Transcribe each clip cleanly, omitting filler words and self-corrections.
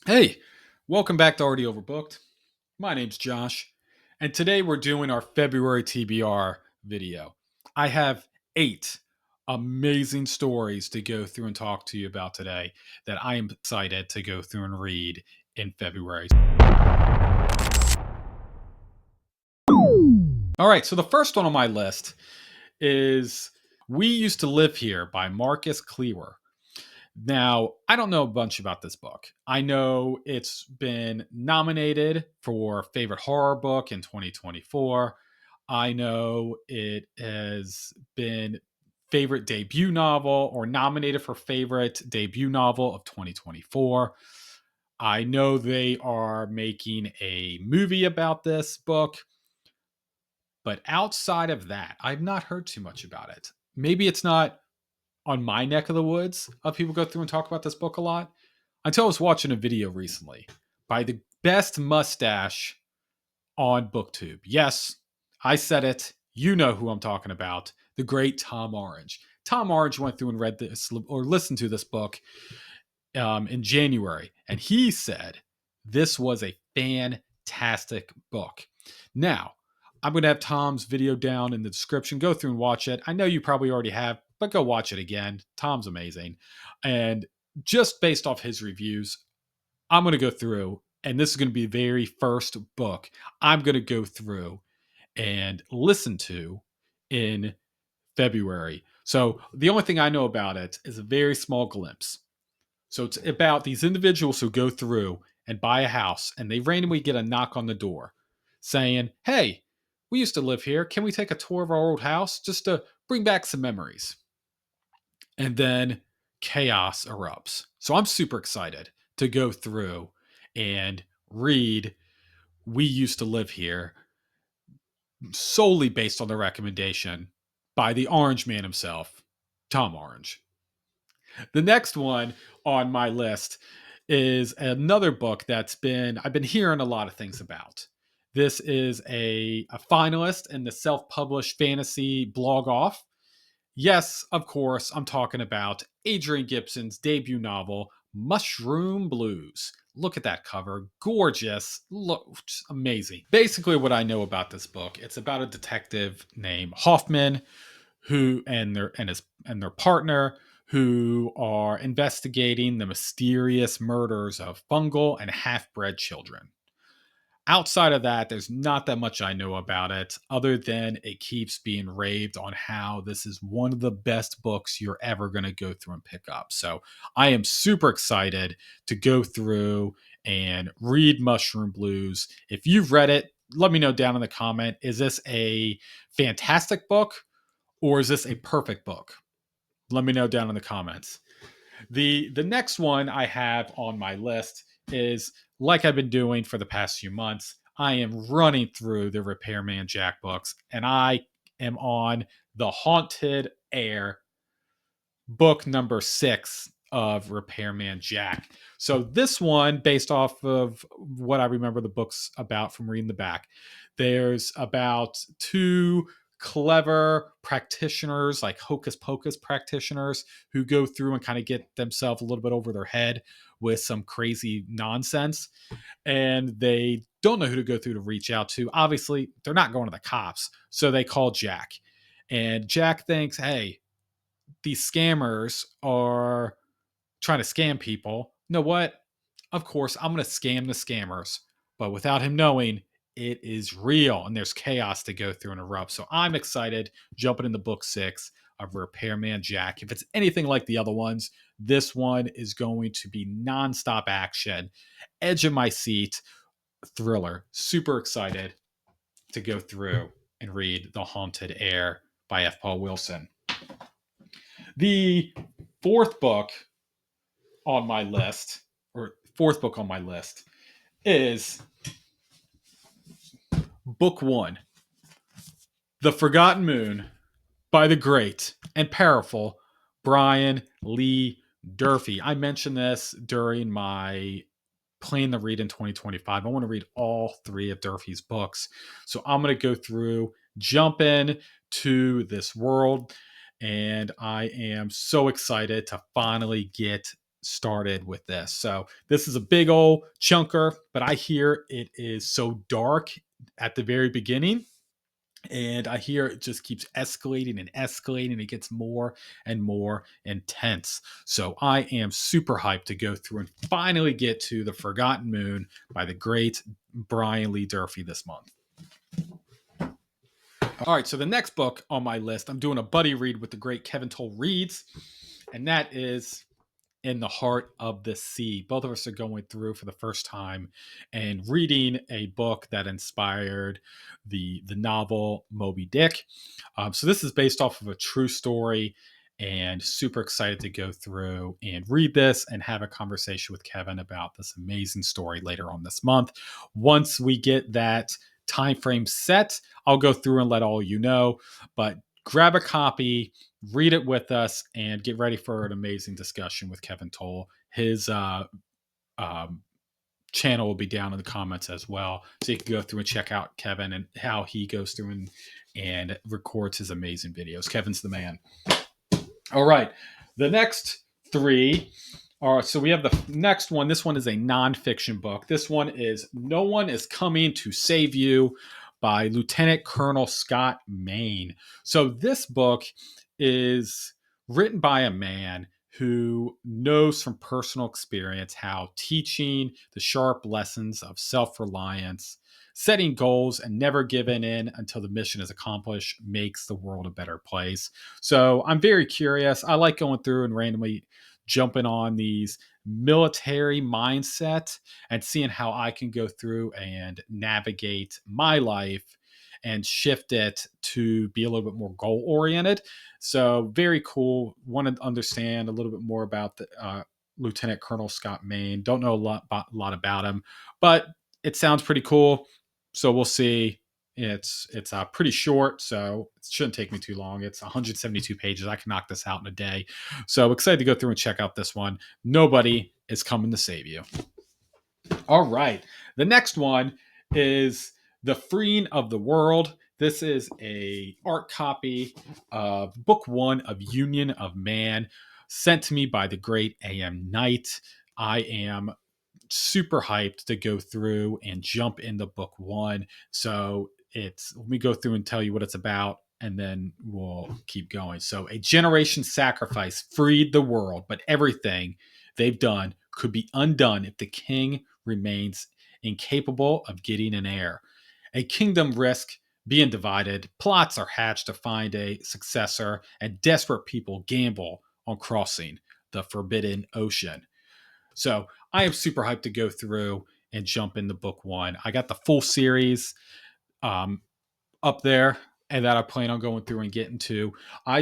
Hey, welcome back to Already Overbooked. My name's Josh, and today we're doing our February TBR video. I have 8 amazing stories to go through and talk to you about today that I am excited to go through and read in February. All right, so the first one on my list is We Used to Live Here by Marcus Cleaver. Now, I don't know a bunch about this book. I know it's been nominated for favorite horror book in 2024. I know it has been favorite debut novel or nominated for favorite debut novel of 2024. I know they are making a movie about this book, but outside of that, I've not heard too much about it. Maybe it's not on my neck of the woods of people go through and talk about this book a lot until I was watching a video recently by the best mustache on BookTube. Yes, I said it. You know who I'm talking about. The great Tom Orange. Tom Orange went through and read this or listened to this book in January, and he said this was a fantastic book. Now, I'm going to have Tom's video down in the description. Go through and watch it. I know you probably already have, but go watch it again. Tom's amazing. And just based off his reviews, I'm going to go through, and this is going to be the very first book I'm going to go through and listen to in February. So the only thing I know about it is a very small glimpse. So it's about these individuals who go through and buy a house and they randomly get a knock on the door saying, "Hey, we used to live here. Can we take a tour of our old house just to bring back some memories?" And then chaos erupts. So I'm super excited to go through and read We Used to Live Here solely based on the recommendation by the Orange Man himself, Tom Orange. The next one on my list is another book I've been hearing a lot of things about. This is a finalist in the self-published fantasy blog off. Yes, of course, I'm talking about Adrian Gibson's debut novel, Mushroom Blues. Look at that cover. Gorgeous. Look, amazing. Basically, what I know about this book, it's about a detective named Hoffman who and their partner who are investigating the mysterious murders of fungal and half-bred children. Outside of that, there's not that much I know about it, other than it keeps being raved on how this is one of the best books you're ever going to go through and pick up. So I am super excited to go through and read Mushroom Blues. If you've read it, let me know down in the comment. Is this a fantastic book or is this a perfect book? Let me know down in the comments. The next one I have on my list is, like I've been doing for the past few months, I am running through the Repairman Jack books, and I am on the Haunted Air book number 6 of Repairman Jack. So this one, based off of what I remember the books about from reading the back, there's about two clever practitioners, like hocus pocus practitioners, who go through and kind of get themselves a little bit over their head with some crazy nonsense, and they don't know who to go through to reach out to. Obviously, they're not going to the cops, so they call Jack. And Jack thinks, hey, these scammers are trying to scam people. You know what? Of course, I'm going to scam the scammers. But without him knowing, it is real and there's chaos to go through and erupt. So I'm excited jumping into book 6 of Repairman Jack. If it's anything like the other ones, this one is going to be nonstop action, edge of my seat, thriller. Super excited to go through and read The Haunted Air by F. Paul Wilson. The fourth book on my list, or fourth book on my list, is book 1, The Forgotten Moon by the great and powerful Brian Lee Durfee. I mentioned this during my plan to read in 2025. I want to read all 3 of Durfee's books. So I'm going to go through, jump in to this world, and I am so excited to finally get started with this. So this is a big old chunker, but I hear it is so dark at the very beginning. And I hear it just keeps escalating and escalating. It gets more and more intense. So I am super hyped to go through and finally get to The Forgotten Moon by the great Brian Lee Durfee this month. All right, so the next book on my list, I'm doing a buddy read with the great Kevin Toll Reads, and that is In the Heart of the Sea. Both of us are going through for the first time and reading a book that inspired the novel Moby Dick. So this is based off of a true story, and super excited to go through and read this and have a conversation with Kevin about this amazing story later on this month. Once we get that time frame set, I'll go through and let all you know. But grab a copy, read it with us, and get ready for an amazing discussion with Kevin Toll. His um, channel will be down in the comments as well, so you can go through and check out Kevin and how he goes through and records his amazing videos. Kevin's the man. All right, the next three are, so we have the next one. This one is a nonfiction book. This one is No One Is Coming to Save You by Lieutenant Colonel Scott Maine. So this book is written by a man who knows from personal experience how teaching the sharp lessons of self-reliance, setting goals, and never giving in until the mission is accomplished makes the world a better place. So I'm very curious. I like going through and randomly jumping on these military mindset and seeing how I can go through and navigate my life and shift it to be a little bit more goal oriented. So very cool. Want to understand a little bit more about the Lieutenant Colonel Scott Maine. Don't know a lot about him, but it sounds pretty cool. So we'll see. It's pretty short, so it shouldn't take me too long. It's 172 pages. I can knock this out in a day. So excited to go through and check out this one. Nobody is coming to save you. All right. The next one is The Freeing of the World. This is a art copy of book one of Union of Man, sent to me by the great A.M. Knight. I am super hyped to go through and jump into book one. So let me go through and tell you what it's about, and then we'll keep going. So a generation sacrifice freed the world, but everything they've done could be undone if the king remains incapable of getting an heir. A kingdom risk being divided, plots are hatched to find a successor, and desperate people gamble on crossing the forbidden ocean. So I am super hyped to go through and jump into book one. I got the full series um, up there, and that I plan on going through and getting to. I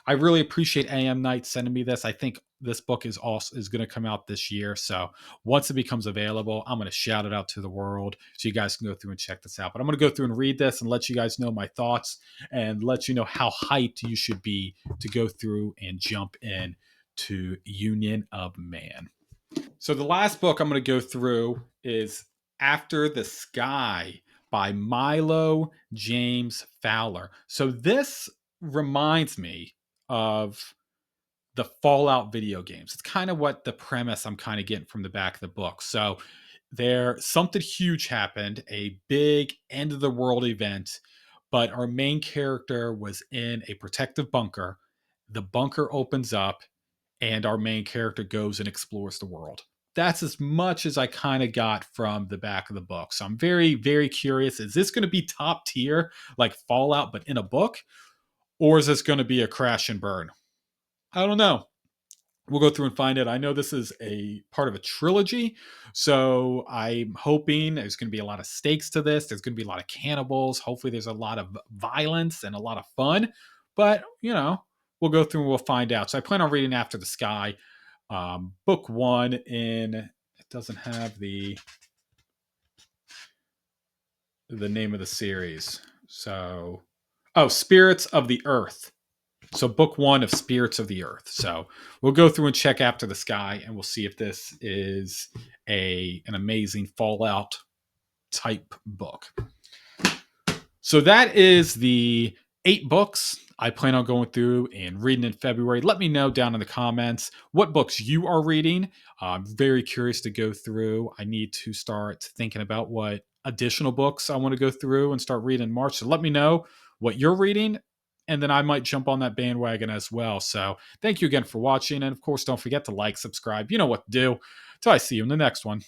really appreciate AM Knight sending me this. I think this book is going to come out this year. So once it becomes available, I'm going to shout it out to the world so you guys can go through and check this out. But I'm going to go through and read this and let you guys know my thoughts and let you know how hyped you should be to go through and jump in to Union of Man. So the last book I'm going to go through is After the Sky by Milo James Fowler. So this reminds me of the Fallout video games. It's kind of what the premise I'm kind of getting from the back of the book. So something huge happened, a big end of the world event, but our main character was in a protective bunker. The bunker opens up and our main character goes and explores the world. That's as much as I kind of got from the back of the book. So I'm very, very curious. Is this going to be top tier like Fallout, but in a book? Or is this going to be a crash and burn? I don't know. We'll go through and find it. I know this is a part of a trilogy, so I'm hoping there's going to be a lot of stakes to this. There's going to be a lot of cannibals. Hopefully, there's a lot of violence and a lot of fun. But we'll go through and we'll find out. So I plan on reading After the Sky, book one. It doesn't have the name of the series. So, Spirits of the Earth. So book one of Spirits of the Earth. So we'll go through and check After the Sky, and we'll see if this is an amazing Fallout type book. So that is the 8 books I plan on going through and reading in February. Let me know down in the comments what books you are reading. I'm very curious to go through. I need to start thinking about what additional books I want to go through and start reading in March. So let me know what you're reading, and then I might jump on that bandwagon as well. So thank you again for watching. And of course, don't forget to like, subscribe. You know what to do. Till I see you in the next one.